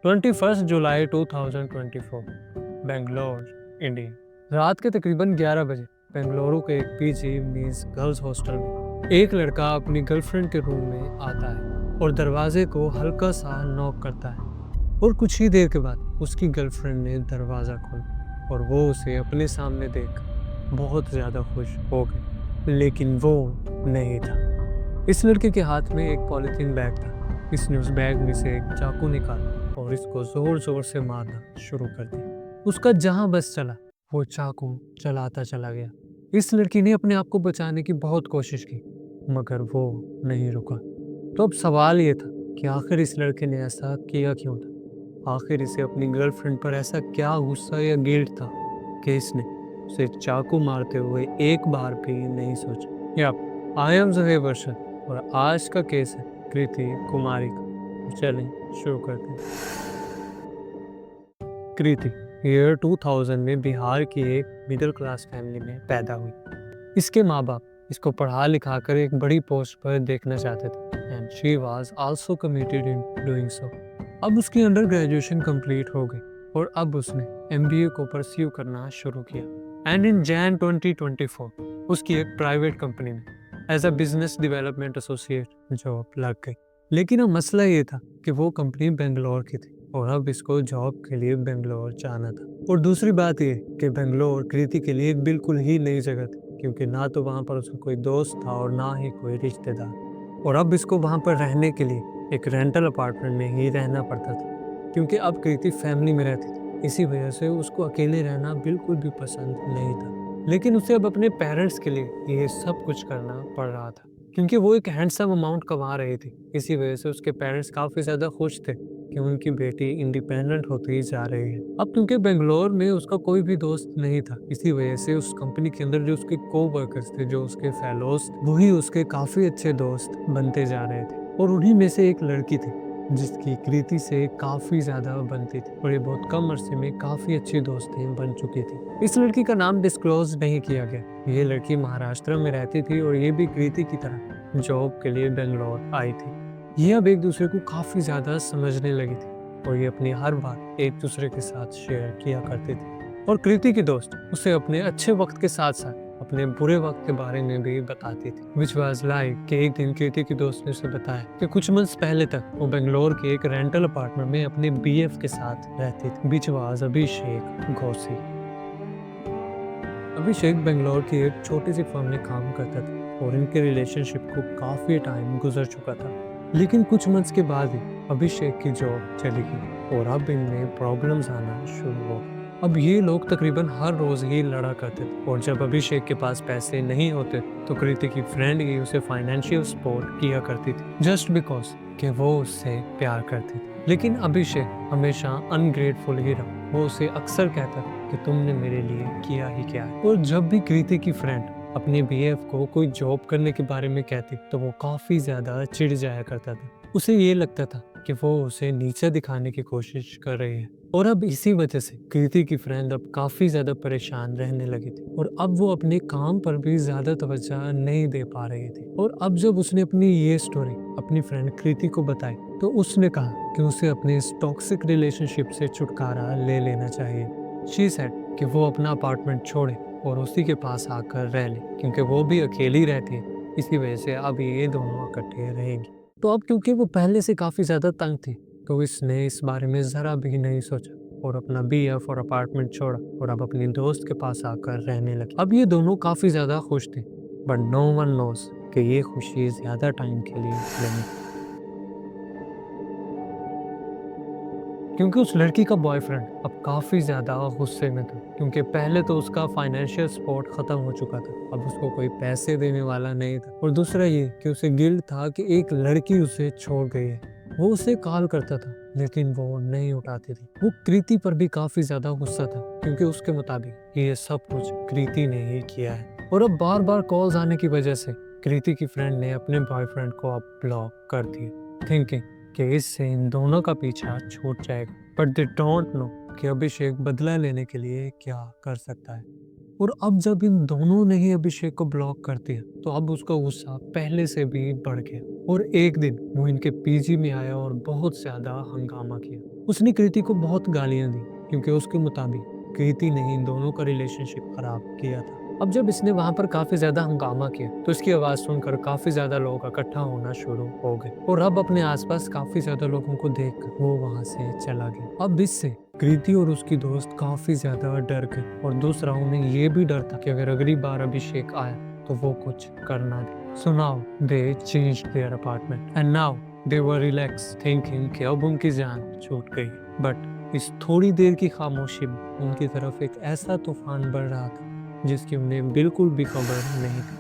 21 जुलाई 2024 Bangalore, India. रात के तकरीबन 11 बजे बेंगलुरु के एक पीजी मींस गर्ल्स हॉस्टल में एक लड़का अपनी गर्लफ्रेंड के रूम में आता है और दरवाजे को हल्का सा नॉक करता है। और कुछ ही देर के बाद उसकी गर्लफ्रेंड ने दरवाज़ा खोला और वो उसे अपने सामने देख बहुत ज़्यादा खुश हो गई, लेकिन वो नहीं था। इस लड़के के हाथ में एक पॉलिथीन बैग था। इसने उस बैग में से एक चाकू निकाला और इसको जोर जोर से मारना शुरू कर दिया। उसका जहां बस चला वो चाकू चलाता चला गया। इस लड़की ने अपने आप को बचाने की बहुत कोशिश की, मगर वो नहीं रुका। तो अब सवाल ये था कि आखिर इस लड़के ने ऐसा किया क्यों था। आखिर इसे अपनी गर्लफ्रेंड पर ऐसा क्या गुस्सा या गिल्ट था कि इसने उसे चाकू मारते हुए एक बार भी नहीं सोचा। या आई एम जहेब वर्षा और आज का केस है कृति कुमारी का। तो चलें शुरू करते हैं। कृति ईयर 2000 में बिहार की एक मिडिल क्लास फैमिली में पैदा हुई। इसके माँ बाप इसको पढ़ा लिखा कर एक बड़ी पोस्ट पर देखना चाहते थे and she was also committed in doing so. अब उसकी अंडर ग्रेजुएशन कंप्लीट हो गई और अब उसने एमबीए को परस्यू करना शुरू किया एंड इन जैन 2024 उसकी एक प्राइवेट कंपनी में as a business development associate job लग गई। लेकिन अब मसला ये था कि वो कंपनी बेंगलोर की थी और अब इसको जॉब के लिए बेंगलोर जाना था। और दूसरी बात ये कि बेंगलोर कृति के लिए एक बिल्कुल ही नई जगह थी, क्योंकि ना तो वहाँ पर उसका कोई दोस्त था और ना ही कोई रिश्तेदार। और अब इसको वहाँ पर रहने के लिए एक रेंटल अपार्टमेंट में ही रहना पड़ता था, क्योंकि अब कृति फैमिली में रहती थी। इसी वजह से उसको अकेले रहना बिल्कुल भी पसंद नहीं था। लेकिन उसे अब अपने पेरेंट्स के लिए ये सब कुछ करना पड़ रहा था, क्योंकि वो एक हैंडसम अमाउंट कमा रही थी। इसी वजह से उसके पेरेंट्स काफ़ी ज़्यादा खुश थे कि उनकी बेटी इंडिपेंडेंट होती जा रही है। अब क्योंकि बेंगलोर में उसका कोई भी दोस्त नहीं था, इसी वजह से उस कंपनी के अंदर जो उसके को-वर्कर्स थे, जो उसके फेलोज, वही उसके काफ़ी अच्छे दोस्त बनते जा रहे थे। और उन्हीं में से एक लड़की थी जिसकी कृति से काफ़ी ज़्यादा बनती थी और ये बहुत कम अरसे में काफ़ी अच्छी दोस्तें बन चुकी थी। इस लड़की का नाम डिस्क्लोज नहीं किया गया। ये लड़की महाराष्ट्र में रहती थी और ये भी कृति की तरह जॉब के लिए बेंगलोर आई थी। ये अब एक दूसरे को काफ़ी ज़्यादा समझने लगी थी और ये अपनी हर बात एक दूसरे के साथ शेयर किया करते थे। और कृति की दोस्त उसे अपने अच्छे वक्त के साथ साथ अपने बुरे वक्त के बारे में भी बताती थी। विच वाज लाइक कि एक दिन कृति की दोस्त ने उसे बताया कि कुछ मंथ्स पहले तक वो बेंगलोर के एक रेंटल अपार्टमेंट में अपने बीएफ के साथ रहती थी। विच वाज अभिषेक घोसी। अभिषेक बेंगलोर की एक छोटी सी फर्म में काम करता था और इनके रिलेशनशिप को काफी टाइम गुजर चुका था। लेकिन कुछ मंथ्स के बाद ही अभिषेक की जॉब चली गई और अब इनमें प्रॉब्लम्स आना शुरू हो गए। अब ये लोग तकरीबन हर रोज ही लड़ा करते थे और जब अभिषेक के पास पैसे नहीं होते तो कृति की फ्रेंड ही उसे फाइनेंशियल सपोर्ट किया करती थी, जस्ट बिकॉज कि वो उससे प्यार करती थी। लेकिन अभिषेक हमेशा अनग्रेटफुल ही रहा। वो उसे अक्सर कहता था कि तुमने मेरे लिए किया ही क्या है। और जब भी कृति की फ्रेंड अपने बीएफ को कोई जॉब करने के बारे में कहती तो वो काफी ज्यादा चिढ़ जाया करता था। उसे ये लगता था कि वो उसे नीचे दिखाने की कोशिश कर रही है। और अब इसी वजह से कृति की फ्रेंड अब काफी ज्यादा परेशान रहने लगी थी और अब वो अपने काम पर भी ज्यादा तवज्जो नहीं दे पा रही थी। और अब जब उसने अपनी ये स्टोरी अपनी फ्रेंड कृति को बताई तो उसने कहा कि उसे अपने इस टॉक्सिक रिलेशनशिप से छुटकारा ले लेना चाहिए। शी सेड कि वो अपना अपार्टमेंट छोड़े और उसी के पास आकर रह ले, क्योंकि वो भी अकेली रहती है। इसी वजह से अब ये दोनों इकट्ठे रहेंगी। तो अब क्योंकि वो पहले से काफ़ी ज़्यादा तंग थी तो इसने इस बारे में ज़रा भी नहीं सोचा और अपना बीएफ और अपार्टमेंट छोड़ा और अब अपनी दोस्त के पास आकर रहने लगी। अब ये दोनों काफ़ी ज़्यादा खुश थे, बट नो वन नोस कि ये खुशी ज़्यादा टाइम के लिए नहीं, क्योंकि उस लड़की का बॉयफ्रेंड अब काफ़ी ज़्यादा गुस्से में था। क्योंकि पहले तो उसका फाइनेंशियल सपोर्ट ख़त्म हो चुका था, अब उसको कोई पैसे देने वाला नहीं था। और दूसरा ये कि उसे गिल्ट था कि एक लड़की उसे छोड़ गई है। वो उसे कॉल करता था लेकिन वो नहीं उठाती थी। वो कृति पर भी काफ़ी ज़्यादा गुस्सा था, क्योंकि उसके मुताबिक ये सब कुछ कृति ने ही किया है। और अब बार बार कॉल्स आने की वजह से कृति की फ्रेंड ने अपने बॉयफ्रेंड को अब ब्लॉक कर दिया, थिंकिंग कि इससे इन दोनों का पीछा छूट जाएगा। बट दे डोंट नो कि अभिषेक बदला लेने के लिए क्या कर सकता है। और अब जब इन दोनों ने ही अभिषेक को ब्लॉक कर दिया तो अब उसका गुस्सा पहले से भी बढ़ गया और एक दिन वो इनके पीजी में आया और बहुत ज्यादा हंगामा किया। उसने कृति को बहुत गालियां दी क्योंकि उसके मुताबिक कृति ने इन दोनों का रिलेशनशिप खराब किया था। अब जब इसने वहां पर काफी ज्यादा हंगामा किया तो इसकी आवाज सुनकर काफी ज्यादा लोग इकट्ठा होना शुरू हो गए और अब अपने आसपास काफी ज्यादा लोगों को देखकर वो वहां से चला गया। अब इससे कृति और उसकी दोस्त काफी ज्यादा डर गई और दूसरा उन्हें ये भी डर था कि अगर अगली बार अभिषेक आया तो वो कुछ करना दे। So now they changed their apartment and now they were relaxed thinking कि अब उनकी जान छूट गई। बट इस थोड़ी देर की खामोशी में उनकी तरफ एक ऐसा तूफान बढ़ रहा था जिसकी उन्हें बिल्कुल भी खबर नहीं थी।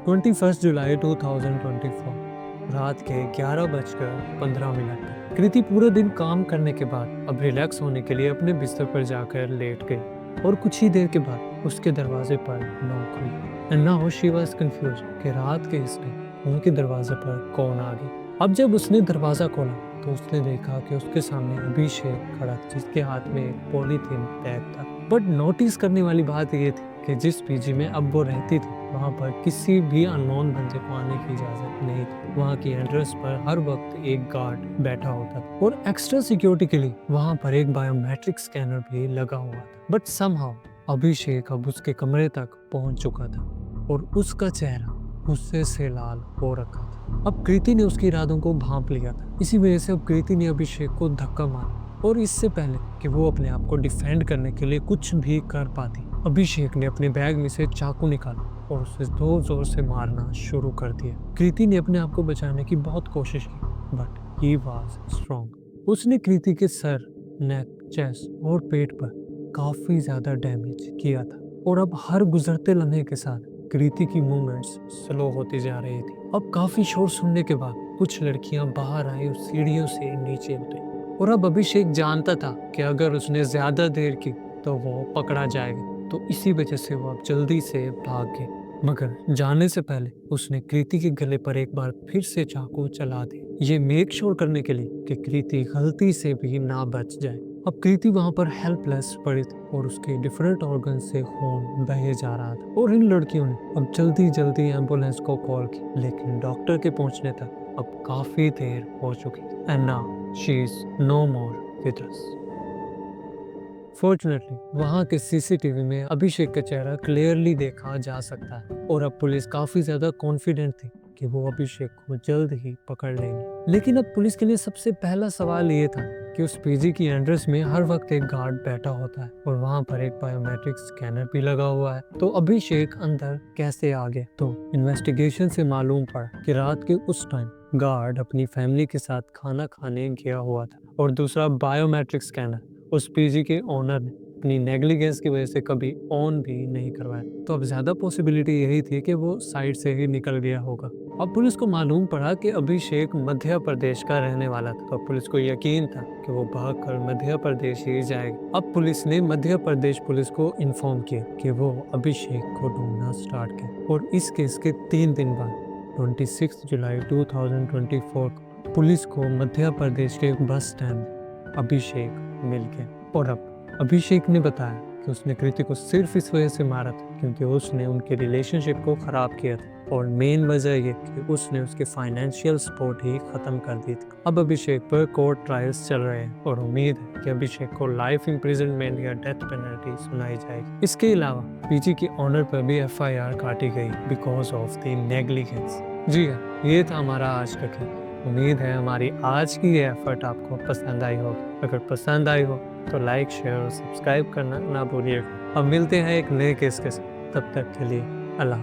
21 जुलाई 2024 रात के 11:15 पर कृति पूरे दिन काम करने के बाद अब रिलैक्स होने के लिए अपने बिस्तर पर जाकर लेट गई और कुछ ही देर के बाद उसके दरवाजे पर नॉक हुई। And now she was confused कि रात के इस टाइम उनके दरवाजे पर कौन आ गया। अब जब उसने दरवाजा खोला तो उसने देखा कि उसके सामने अभिषेक खड़ा था जिसके हाथ में एक पॉलीथीन बैग था। बट नोटिस करने वाली बात ये थी कि जिस पीजी में अब वो रहती थी वहाँ पर किसी भी अननोन बंदे को आने की इजाजत नहीं थी। वहाँ की एंट्रेंस पर हर वक्त एक गार्ड बैठा होता था और एक्स्ट्रा सिक्योरिटी के लिए वहाँ पर एक बायोमेट्रिक स्कैनर भी लगा हुआ था। बट समहाउ अभिषेक अब उसके कमरे तक पहुँच चुका था और उसका चेहरा गुस्से से लाल हो रखा था। अब कृति ने उसके इरादों को भांप लिया था। इसी वजह से अब कृति ने अभिषेक को धक्का मारा और इससे पहले कि वो अपने आप को डिफेंड करने के लिए कुछ भी कर पाती अभिषेक ने अपने बैग में से चाकू निकाला और उसे जोर जोर से मारना शुरू कर दिया। कृति ने अपने आप को बचाने की बहुत कोशिश की बट ही वाज स्ट्रॉन्ग। उसने कृति के सर, नेक, चेस्ट और पेट पर काफी ज्यादा डैमेज किया था और अब हर गुजरते लम्हे के साथ कृति की मूवमेंट्स स्लो होती जा रही थी। अब काफी शोर सुनने के बाद कुछ लड़कियां बाहर आई और सीढ़ियों से नीचे उतरी और अब अभिषेक जानता था कि अगर उसने ज्यादा देर की तो वो पकड़ा जाएगा, तो इसी वजह से वो अब जल्दी से भाग गए। मगर जाने से पहले उसने कृति के गले पर एक बार फिर से चाकू चला दी, ये मेक श्योर करने के लिए कि कृति गलती से भी ना बच जाए। अब कृति वहां पर हेल्पलेस पड़ी थी और उसके डिफरेंट ऑर्गन से खून बहे जा रहा था और इन लड़कियों ने अब जल्दी जल्दी एम्बुलेंस को कॉल की, लेकिन डॉक्टर के पहुंचने तक अब काफी देर हो चुकी। And now she is no more with us. Fortunately वहाँ के सीसीटीवी में अभिषेक का चेहरा क्लियरली देखा जा सकता है और अब पुलिस काफी ज्यादा कॉन्फिडेंट थी कि वो अभिषेक को जल्द ही पकड़ लेंगे। लेकिन अब पुलिस के लिए सबसे पहला सवाल ये था कि उस पीजी की एंट्रेंस में हर वक्त एक गार्ड बैठा होता है और वहाँ पर एक बायोमेट्रिक स्कैनर भी लगा हुआ है, तो अभिषेक अंदर कैसे आ गए? तो इन्वेस्टिगेशन से मालूम पड़ा कि रात के उस टाइम गार्ड अपनी फैमिली के साथ खाना खाने गया हुआ था और दूसरा बायोमेट्रिक स्कैनर उस पीजी के ओनर ने अपनी नेग्लिजेंस की वजह से कभी ऑन भी नहीं करवाया। तो अब ज्यादा पॉसिबिलिटी यही थी कि वो साइड से ही निकल गया होगा। अब पुलिस को मालूम पड़ा कि अभिषेक मध्य प्रदेश का रहने वाला था, तो पुलिस को यकीन था कि वो भागकर मध्य प्रदेश ही जाएगा। अब पुलिस ने मध्य प्रदेश पुलिस को इन्फॉर्म किया कि वो अभिषेक को ढूंढना स्टार्ट किया और इस केस के 3 दिन बाद 26 जुलाई 2024 को पुलिस को मध्य प्रदेश के बस स्टैंड अभिषेक मिल गया और अब अभिषेक ने बताया कि उसने कृति को सिर्फ इस वजह से मारा था क्योंकि उसने उनके रिलेशनशिप को खराब किया था और मेन वजह ये कि उसने उसके फाइनेंशियल सपोर्ट ही खत्म कर दी थी। अब अभिषेक पर कोर्ट ट्रायल्स चल रहे हैं और उम्मीद है कि अभिषेक को लाइफ इम्प्रिजनमेंट या डेथ पेनल्टी सुनाई जाएगी। इसके अलावा पीजी के ऑनर पर भी FIR काटी गई बिकॉज ऑफ द नेग्लिजेंस। जी हाँ, ये था हमारा आज का केस। उम्मीद है हमारी आज की ये एफर्ट आपको पसंद आई होगी। अगर पसंद आई हो तो लाइक, शेयर और सब्सक्राइब करना ना भूलिएगा। अब मिलते हैं एक नए केस के साथ, तब तक के लिए अल्लाह।